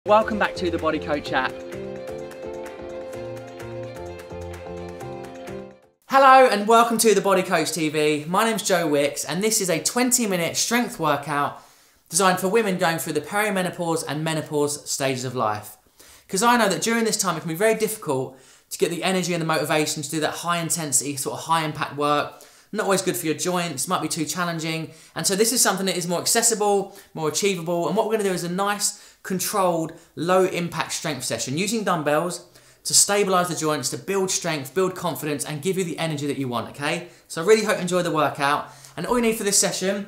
Welcome back to the Body Coach app. Hello and welcome to the Body Coach TV. My name's Joe Wicks and this is a 20-minute strength workout designed for women going through the perimenopause and menopause stages of life. Because I know that during this time it can be very difficult to get the energy and the motivation to do that high intensity, sort of high impact work. Not always good for your joints, might be too challenging. And so this is something that is more accessible, more achievable. And what we're going to do is a nice, controlled, low impact strength session using dumbbells to stabilize the joints, to build strength, build confidence, and give you the energy that you want, okay? So I really hope you enjoy the workout. And all you need for this session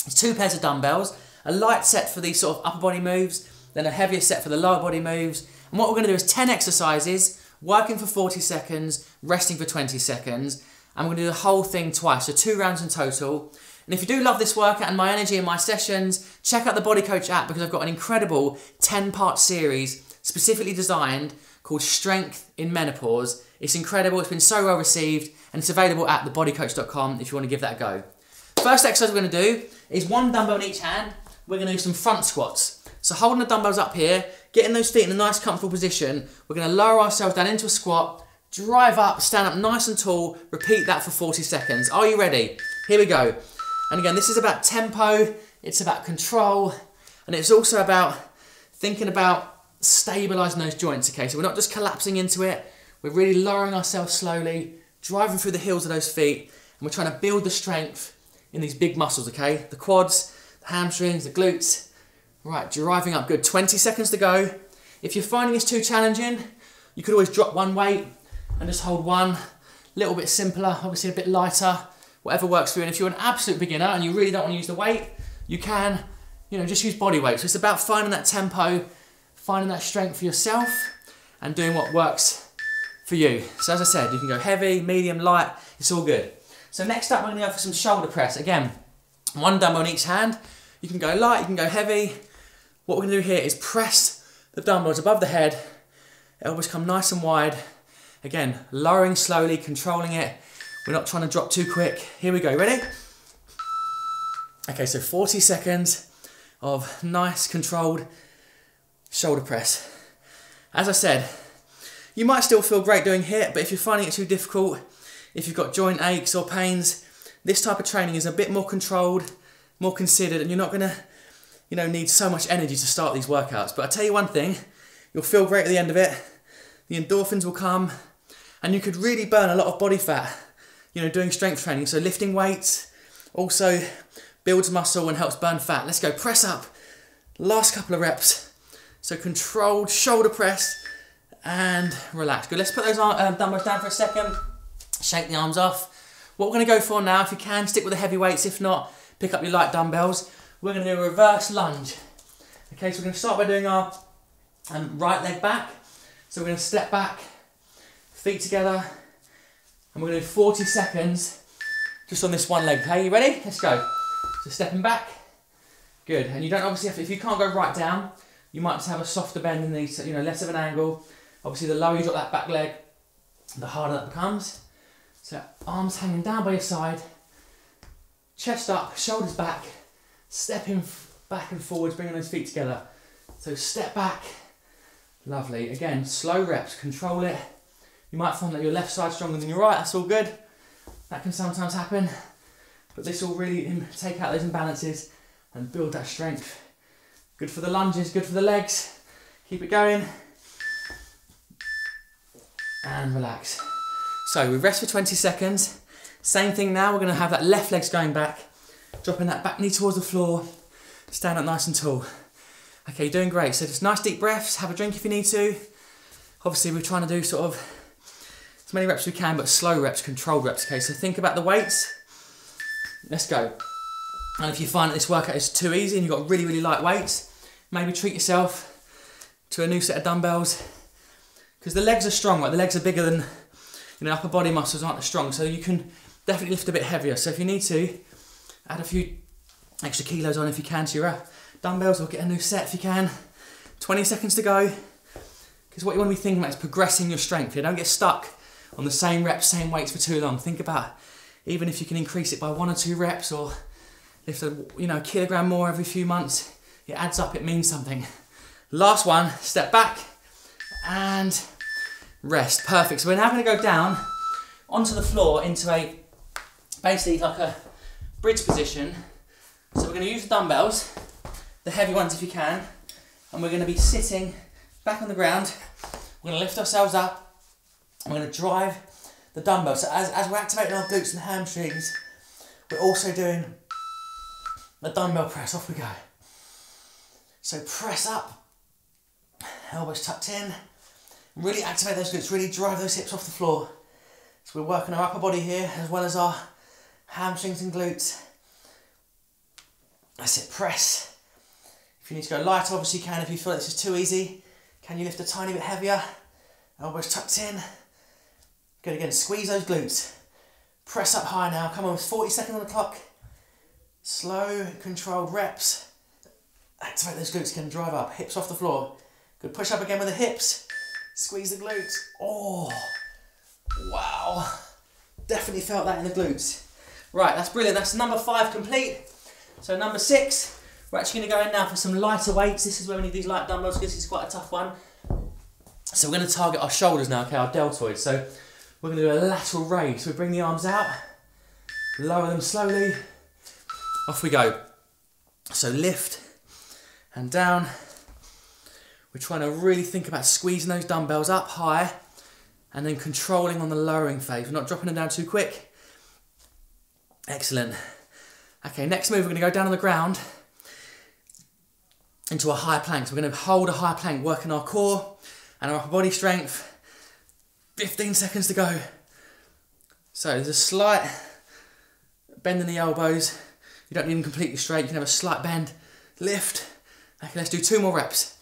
is 2 pairs of dumbbells, a light set for these sort of upper body moves, then a heavier set for the lower body moves. And what we're gonna do is 10 exercises, working for 40 seconds, resting for 20 seconds. And we're gonna do the whole thing twice, so 2 rounds in total. And if you do love this workout and my energy in my sessions, check out the Body Coach app because I've got an incredible 10-part series specifically designed called Strength in Menopause. It's incredible, it's been so well received, and it's available at thebodycoach.com if you want to give that a go. First exercise we're going to do is 1 dumbbell in each hand. We're going to do some front squats. So holding the dumbbells up here, getting those feet in a nice comfortable position, we're going to lower ourselves down into a squat, drive up, stand up nice and tall, repeat that for 40 seconds. Are you ready? Here we go. And again, this is about tempo, it's about control, and it's also about thinking about stabilising those joints, okay? So we're not just collapsing into it, we're really lowering ourselves slowly, driving through the heels of those feet, and we're trying to build the strength in these big muscles, okay? The quads, the hamstrings, the glutes. Right, driving up, good. 20 seconds to go. If you're finding this too challenging, you could always drop one weight and just hold one. A little bit simpler, obviously a bit lighter, whatever works for you. And if you're an absolute beginner and you really don't want to use the weight, you can, just use body weight. So it's about finding that tempo, finding that strength for yourself and doing what works for you. So as I said, you can go heavy, medium, light, it's all good. So next up, we're gonna go for some shoulder press. Again, 1 dumbbell in each hand. You can go light, you can go heavy. What we're gonna do here is press the dumbbells above the head, elbows come nice and wide. Again, lowering slowly, controlling it. We're not trying to drop too quick. Here we go, ready? Okay, so 40 seconds of nice, controlled shoulder press. As I said, you might still feel great doing HIIT, but if you're finding it too difficult, if you've got joint aches or pains, this type of training is a bit more controlled, more considered, and you're not gonna, need so much energy to start these workouts. But I tell you one thing, you'll feel great at the end of it. The endorphins will come, and you could really burn a lot of body fat, doing strength training. So lifting weights also builds muscle and helps burn fat. Let's go, press up. Last couple of reps. So controlled shoulder press and relax. Good, let's put those dumbbells down for a second. Shake the arms off. What we're gonna go for now, if you can, stick with the heavy weights. If not, pick up your light dumbbells. We're gonna do a reverse lunge. Okay, so we're gonna start by doing our right leg back. So we're gonna step back, feet together, and we're gonna do 40 seconds just on this one leg, okay? You ready? Let's go. So stepping back, good. And you don't obviously have to, if you can't go right down, you might just have a softer bend in these, less of an angle. Obviously the lower you drop that back leg, the harder that becomes. So arms hanging down by your side, chest up, shoulders back, stepping back and forwards, bringing those feet together. So step back, lovely. Again, slow reps, control it. You might find that your left side's stronger than your right, that's all good. That can sometimes happen, but this will really take out those imbalances and build that strength. Good for the lunges, good for the legs. Keep it going. And relax. So we rest for 20 seconds. Same thing now, we're gonna have that left leg's going back, dropping that back knee towards the floor, stand up nice and tall. Okay, you're doing great. So just nice deep breaths, have a drink if you need to. Obviously we're trying to do sort of as many reps as we can, but slow reps, controlled reps, okay? So think about the weights. Let's go. And if you find that this workout is too easy and you've got really, really light weights, maybe treat yourself to a new set of dumbbells. Because the legs are strong, right? The legs are bigger than, upper body muscles aren't as strong, so you can definitely lift a bit heavier. So if you need to, add a few extra kilos on if you can to your dumbbells, or get a new set if you can. 20 seconds to go. Because what you want to be thinking about is progressing your strength. You don't get stuck on the same reps, same weights for too long. Think about even if you can increase it by 1 or 2 reps, or lift a kilogram more every few months, it adds up, it means something. Last one, step back and rest. Perfect. So we're now going to go down onto the floor into a, basically like a bridge position. So we're going to use the dumbbells, the heavy ones if you can, and we're going to be sitting back on the ground. We're going to lift ourselves up. We're going to drive the dumbbells. So as we're activating our glutes and hamstrings, we're also doing a dumbbell press. Off we go. So press up, elbows tucked in. Really activate those glutes, really drive those hips off the floor. So we're working our upper body here as well as our hamstrings and glutes. That's it, press. If you need to go lighter, obviously you can. If you feel like this is too easy, can you lift a tiny bit heavier? Elbows tucked in. Good again, squeeze those glutes. Press up high now, come on, with 40 seconds on the clock. Slow, controlled reps. Activate those glutes again, drive up, hips off the floor. Good, push up again with the hips. Squeeze the glutes. Oh, wow. Definitely felt that in the glutes. Right, that's brilliant. That's number 5 complete. So number 6, we're actually going to go in now for some lighter weights. This is where we need these light dumbbells because this is quite a tough one. So we're going to target our shoulders now, okay, our deltoids. So we're going to do a lateral raise. So we bring the arms out, lower them slowly. Off we go. So lift and down. We're trying to really think about squeezing those dumbbells up high and then controlling on the lowering phase. We're not dropping them down too quick. Excellent. Okay, next move, we're going to go down on the ground into a high plank. So we're going to hold a high plank, working our core and our upper body strength. 15 seconds to go. So there's a slight bend in the elbows. You don't need them completely straight. You can have a slight bend. Lift. Okay, let's do 2 more reps.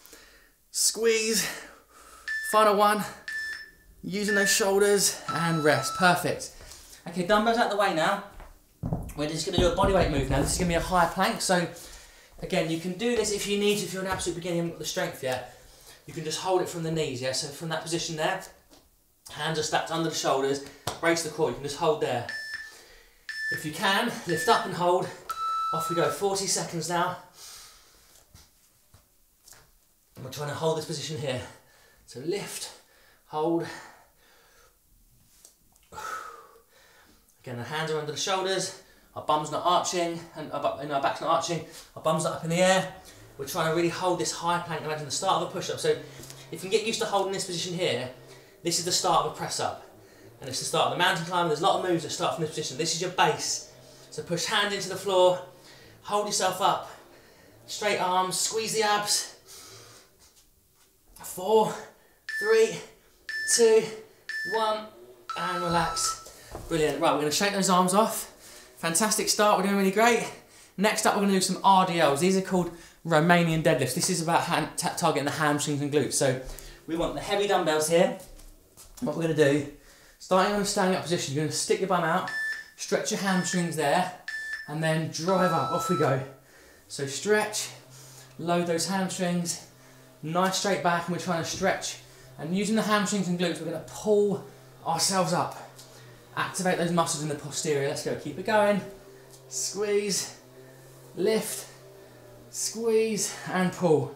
Squeeze. Final one. Using those shoulders and rest. Perfect. Okay, dumbbells out the way now. We're just going to do a bodyweight move now. This is going to be a high plank. So again, you can do this if you need to. If you're an absolute beginner and haven't got the strength yet, you can just hold it from the knees. Yeah. So from that position there, hands are stacked under the shoulders. Brace the core. You can just hold there. If you can, lift up and hold. Off we go. 40 seconds now. And we're trying to hold this position here. So lift, hold. Again, the hands are under the shoulders. Our bum's not arching, and our back's not arching. Our bum's not up in the air. We're trying to really hold this high plank. Imagine the start of a push-up. So if you can get used to holding this position here, this is the start of a press-up. And it's the start of the mountain climb. There's a lot of moves that start from this position. This is your base. So push hand into the floor, hold yourself up, straight arms, squeeze the abs. 4, 3, 2, 1, and relax. Brilliant. Right, we're going to shake those arms off. Fantastic start, we're doing really great. Next up, we're going to do some RDLs. These are called Romanian deadlifts. This is about targeting the hamstrings and glutes. So we want the heavy dumbbells here. What we're going to do, starting on a standing up position, you're going to stick your bum out, stretch your hamstrings there, and then drive up. Off we go. So stretch, load those hamstrings, nice straight back, and we're trying to stretch. And using the hamstrings and glutes, we're going to pull ourselves up. Activate those muscles in the posterior. Let's go, keep it going. Squeeze, lift, squeeze, and pull.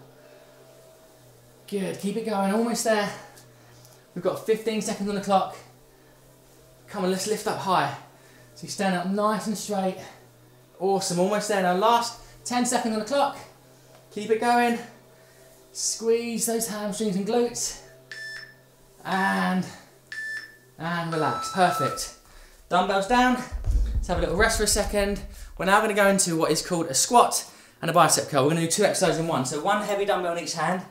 Good, keep it going, almost there. We've got 15 seconds on the clock. Come on, let's lift up high. So you stand up nice and straight. Awesome, almost there. Now last 10 seconds on the clock. Keep it going. Squeeze those hamstrings and glutes. And relax, perfect. Dumbbells down. Let's have a little rest for a second. We're now going to go into what is called a squat and a bicep curl. We're going to do 2 exercises in one. So one heavy dumbbell in each hand.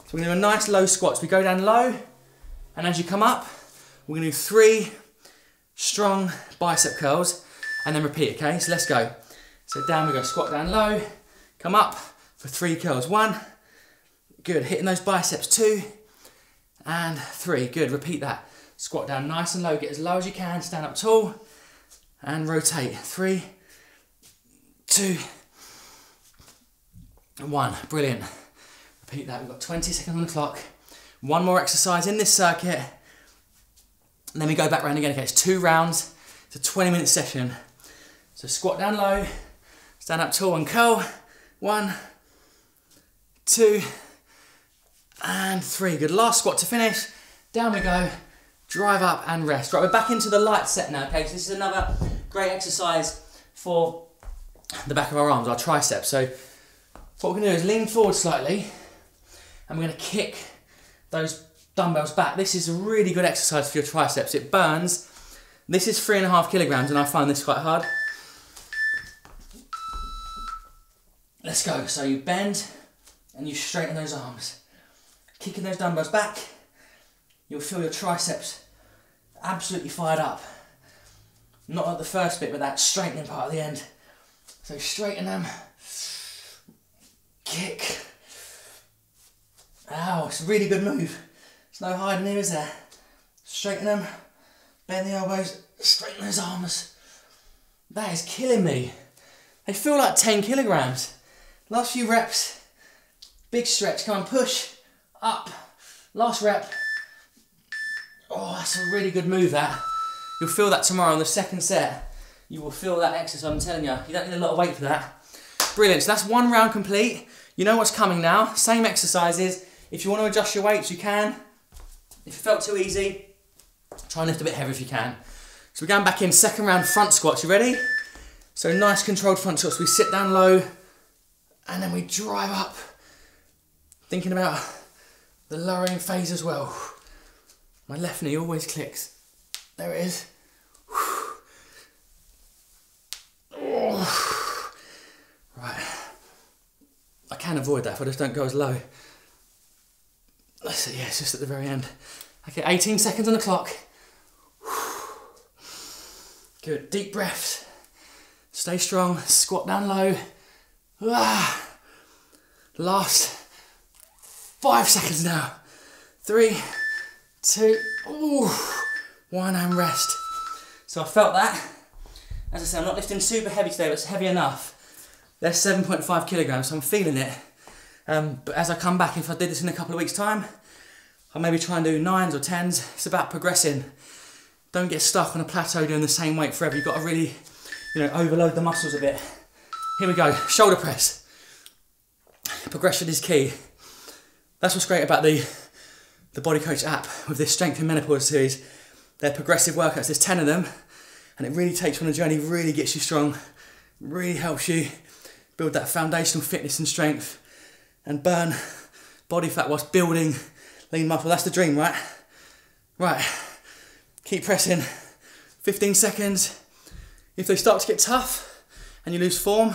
So we're going to do a nice low squat. So we go down low, and as you come up, we're going to do 3 strong bicep curls, and then repeat, okay? So let's go. So down we go, squat down low, come up for 3 curls. 1, good, hitting those biceps. 2, and 3, good, repeat that. Squat down nice and low, get as low as you can, stand up tall, and rotate. 3, 2, 1, brilliant. Repeat that, we've got 20 seconds on the clock. One more exercise in this circuit, and then we go back round again. Okay, it's 2 rounds, it's a 20-minute session. So squat down low, stand up tall and curl. 1, 2, and 3. Good, last squat to finish. Down we go, drive up and rest. Right, we're back into the light set now, okay? So this is another great exercise for the back of our arms, our triceps. So what we're gonna do is lean forward slightly and we're gonna kick those dumbbells back. This is a really good exercise for your triceps. It burns. This is 3.5 kilograms and I find this quite hard. Let's go. So you bend and you straighten those arms. Kicking those dumbbells back, you'll feel your triceps absolutely fired up. Not at the first bit, but that straightening part at the end. So straighten them, kick. Ow, it's a really good move. There's no hiding here, is there? Straighten them, bend the elbows, straighten those arms. That is killing me. They feel like 10 kilograms. Last few reps, big stretch, come on, push, up. Last rep. Oh, that's a really good move, that. You'll feel that tomorrow on the second set. You will feel that exercise, I'm telling you. You don't need a lot of weight for that. Brilliant, so that's 1 round complete. You know what's coming now. Same exercises. If you want to adjust your weights, you can. If it felt too easy, try and lift a bit heavier if you can. So we're going back in, second round front squats. You ready? So nice controlled front squats. We sit down low and then we drive up. Thinking about the lowering phase as well. My left knee always clicks. There it is. Right. I can avoid that if I just don't go as low. Let's see, yeah, it's just at the very end. Okay, 18 seconds on the clock. Good, deep breaths. Stay strong, squat down low. Last 5 seconds now. 3, 2, 1 and rest. So I felt that. As I said, I'm not lifting super heavy today, but it's heavy enough. They're 7.5 kilograms, so I'm feeling it. But as I come back, if I did this in a couple of weeks' time, I'll maybe try and do 9s or 10s. It's about progressing. Don't get stuck on a plateau doing the same weight forever. You've got to really, overload the muscles a bit. Here we go, shoulder press. Progression is key. That's what's great about the Body Coach app with this Strength in Menopause series. They're progressive workouts, there's 10 of them, and it really takes you on a journey, really gets you strong, really helps you build that foundational fitness and strength and burn body fat whilst building lean muscle. That's the dream, right? Right, keep pressing, 15 seconds. If they start to get tough and you lose form,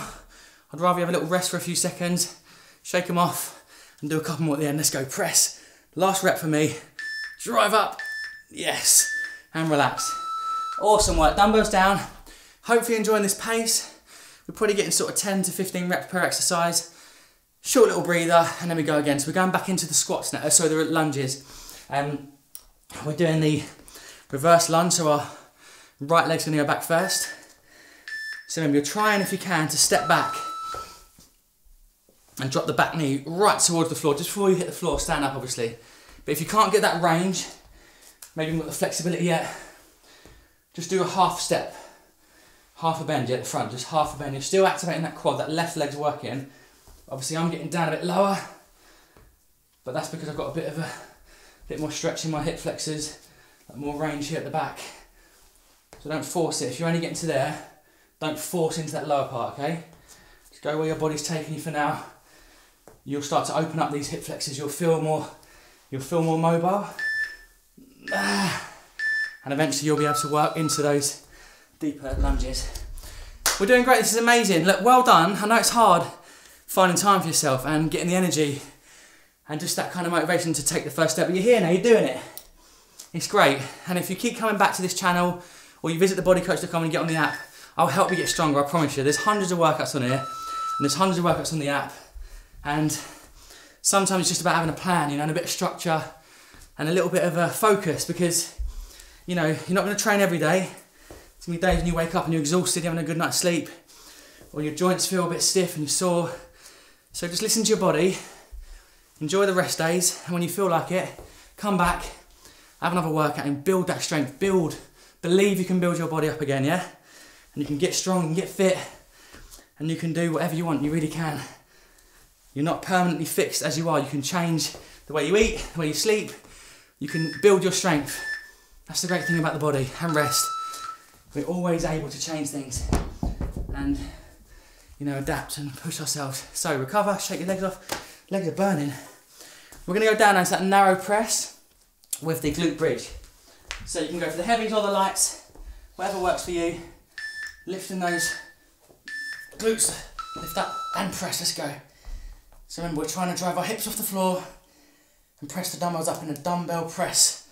I'd rather you have a little rest for a few seconds, shake them off and do a couple more at the end. Let's go, press. Last rep for me, drive up, yes, and relax. Awesome work, dumbbells down. Hopefully enjoying this pace. We're probably getting sort of 10 to 15 reps per exercise. Short little breather, and then we go again. So we're going back into the squats now, so the lunges. We're doing the reverse lunge, so our right leg's gonna go back first. So remember, you're trying, if you can, to step back and drop the back knee right towards the floor. Just before you hit the floor, stand up obviously. But if you can't get that range, maybe you've got the flexibility yet, just do a half step, half a bend at the front, just half a bend. You're still activating that quad, that left leg's working. Obviously I'm getting down a bit lower, but that's because I've got a bit more stretch in my hip flexors, more range here at the back. So don't force it. If you're only getting to there, don't force into that lower part, okay? Just go where your body's taking you for now. You'll start to open up these hip flexors. You'll feel more mobile. And eventually you'll be able to work into those deeper lunges. We're doing great, this is amazing. Look, well done. I know it's hard finding time for yourself and getting the energy and just that kind of motivation to take the first step. But you're here now, you're doing it. It's great. And if you keep coming back to this channel or you visit thebodycoach.com and get on the app, I'll help you get stronger, I promise you. There's hundreds of workouts on here and there's hundreds of workouts on the app. And sometimes it's just about having a plan, and a bit of structure and a little bit of a focus, because, you're not going to train every day. It's going to be days when you wake up and you're exhausted, you're having a good night's sleep, or your joints feel a bit stiff and you're sore. So just listen to your body, enjoy the rest days, and when you feel like it, come back, have another workout and build that strength, believe you can build your body up again, yeah? And you can get strong, you can get fit, and you can do whatever you want, you really can. You're not permanently fixed as you are, you can change the way you eat, the way you sleep, you can build your strength. That's the great thing about the body and rest. We're always able to change things and, you know, adapt and push ourselves. So recover, shake your legs off. Legs are burning. We're going to go down into that narrow press with the glute bridge. So you can go for the heavies or the lights, whatever works for you. Lifting those glutes, lift up and press, let's go. So remember, we're trying to drive our hips off the floor and press the dumbbells up in a dumbbell press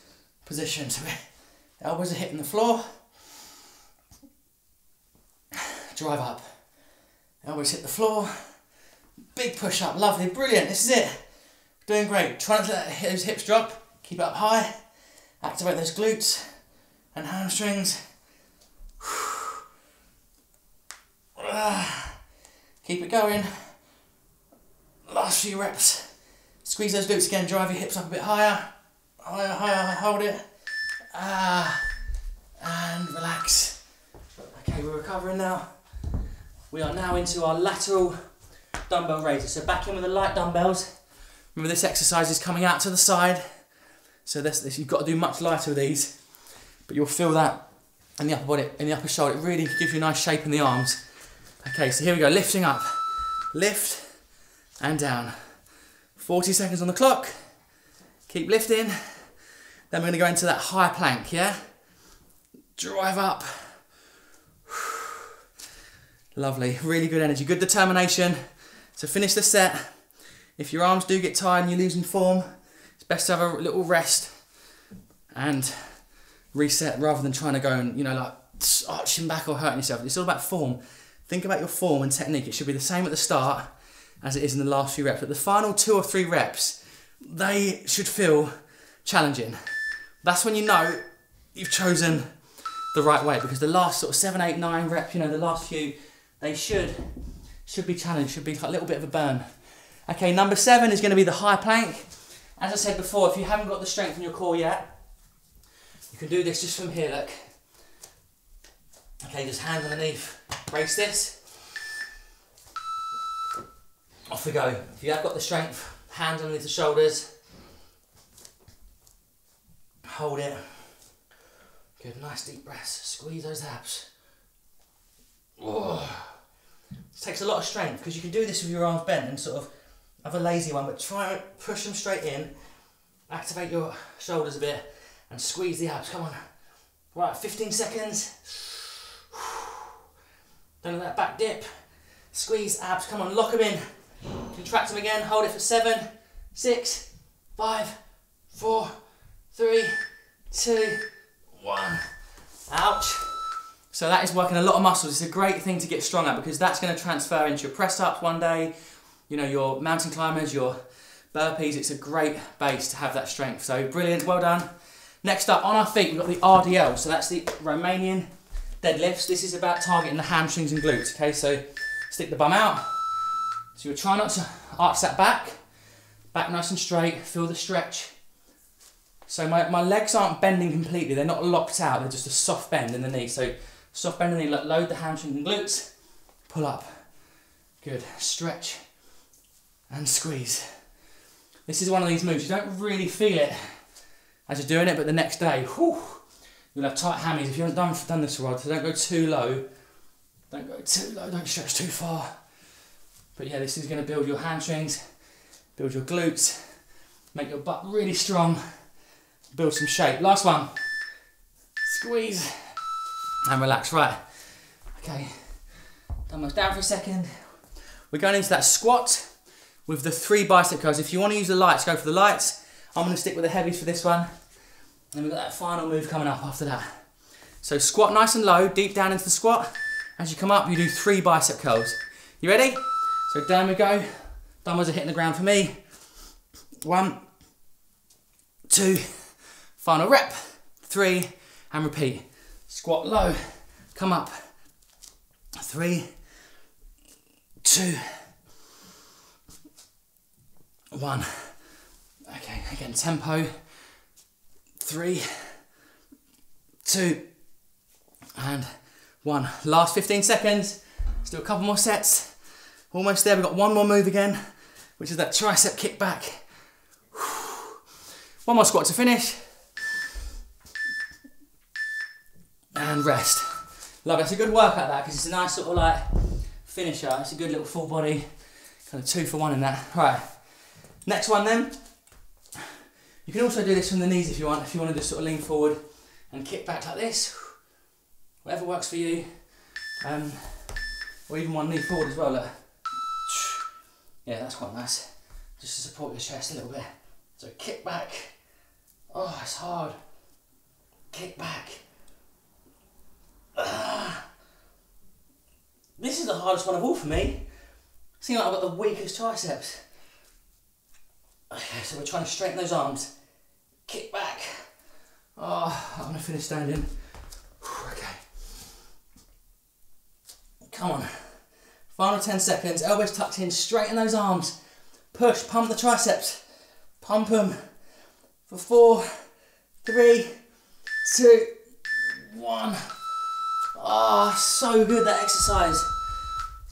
position. So the elbows are hitting the floor. Drive up. Elbows hit the floor. Big push up, lovely, brilliant, this is it. Doing great. Try not to let those hips drop. Keep it up high. Activate those glutes and hamstrings. Keep it going. Last few reps. Squeeze those glutes again, drive your hips up a bit higher. Higher, higher, hold it. And relax. Okay, we're recovering now. We are now into our lateral dumbbell raises. So back in with the light dumbbells. Remember, this exercise is coming out to the side. So this you've got to do much lighter with these, but you'll feel that in the upper body, in the upper shoulder. It really gives you a nice shape in the arms. Okay, so here we go, lifting up. Lift and down. 40 seconds on the clock. Keep lifting. Then we're going to go into that high plank, yeah? Drive up. Lovely, really good energy, good determination. So finish the set. If your arms do get tired and you're losing form, it's best to have a little rest and reset rather than trying to go and, you know, like arching back or hurting yourself. It's all about form. Think about your form and technique. It should be the same at the start as it is in the last few reps. But the final 2 or 3 reps, they should feel challenging. That's when you know you've chosen the right way, because the last sort of 7, 8, 9 reps, you know, the last few, they should be challenged, should be a little bit of a burn. Okay, number 7 is going to be the high plank. As I said before, if you haven't got the strength in your core yet, you can do this just from here, look. Okay, just hands underneath, brace this. Off we go. If you have got the strength, hands underneath the shoulders. Hold it. Good, nice deep breaths. Squeeze those abs. Oh. This takes a lot of strength because you can do this with your arms bent and sort of have a lazy one, but try and push them straight in. Activate your shoulders a bit and squeeze the abs. Come on. Right, 15 seconds. Don't let that back dip. Squeeze abs. Come on, lock them in. Contract them again. Hold it for 7, 6, 5, 4, 3, 2, 1. Ouch. So that is working a lot of muscles. It's a great thing to get strong at because that's going to transfer into your press ups one day, you know, your mountain climbers, your burpees. It's a great base to have that strength. So brilliant, well done. Next up, on our feet, we've got the RDL. So that's the Romanian deadlifts. This is about targeting the hamstrings and glutes. Okay, so stick the bum out. So you'll try not to arch that back nice and straight, feel the stretch. So my legs aren't bending completely, they're not locked out, they're just a soft bend in the knee. So soft bend in the knee, load the hamstrings and glutes, pull up. Good, stretch and squeeze. This is one of these moves, you don't really feel it as you're doing it, but the next day, whew, you'll have tight hammies. If you haven't done this for a while, so don't go too low. Don't go too low, don't stretch too far. But yeah, this is going to build your hamstrings, build your glutes, make your butt really strong, build some shape. Last one. Squeeze and relax. Right. Okay. Dumbbells down for a second. We're going into that squat with the 3 bicep curls. If you want to use the lights, go for the lights. I'm going to stick with the heavies for this one. And we've got that final move coming up after that. So squat nice and low, deep down into the squat. As you come up, you do 3 bicep curls. You ready? So down we go. Dumbbells are hitting the ground for me. 1, 2, final rep, 3, and repeat. Squat low, come up. 3, 2, 1. Okay, again, tempo. 3, 2, and 1. Last 15 seconds. Let's do a couple more sets. Almost there, we've got one more move again, which is that tricep kickback. One more squat to finish. And rest. Love it. It's a good workout that, because it's a nice sort of like finisher. It's a good little full body, kind of 2 for 1 in that. Right. Next one then. You can also do this from the knees if you want to just sort of lean forward and kick back like this. Whatever works for you. Or even one knee forward as well, look. Yeah, that's quite nice. Just to support your chest a little bit. So kick back. Oh, it's hard. Kick back. This is the hardest one of all for me. Seems like I've got the weakest triceps. Okay, so we're trying to straighten those arms. Kick back. Oh, I'm gonna finish standing. Okay. Come on. Final 10 seconds. Elbows tucked in. Straighten those arms. Push. Pump the triceps. Pump them. For 4, 3, 2, 1. Oh, so good, that exercise.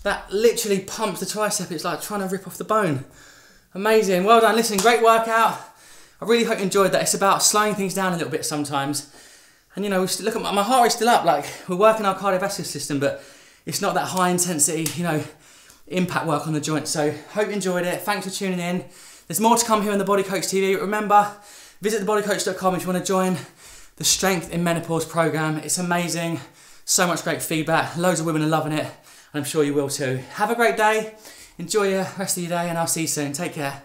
That literally pumps the tricep. It's like trying to rip off the bone. Amazing. Well done. Listen, great workout. I really hope you enjoyed that. It's about slowing things down a little bit sometimes. And you know, look at my heart rate's still up. Like, we're working our cardiovascular system, but it's not that high intensity, you know, impact work on the joints. So hope you enjoyed it. Thanks for tuning in. There's more to come here on the Body Coach TV. Remember, visit thebodycoach.com if you want to join the Strength in Menopause program. It's amazing. So much great feedback. Loads of women are loving it. And I'm sure you will too. Have a great day. Enjoy the rest of your day, and I'll see you soon. Take care.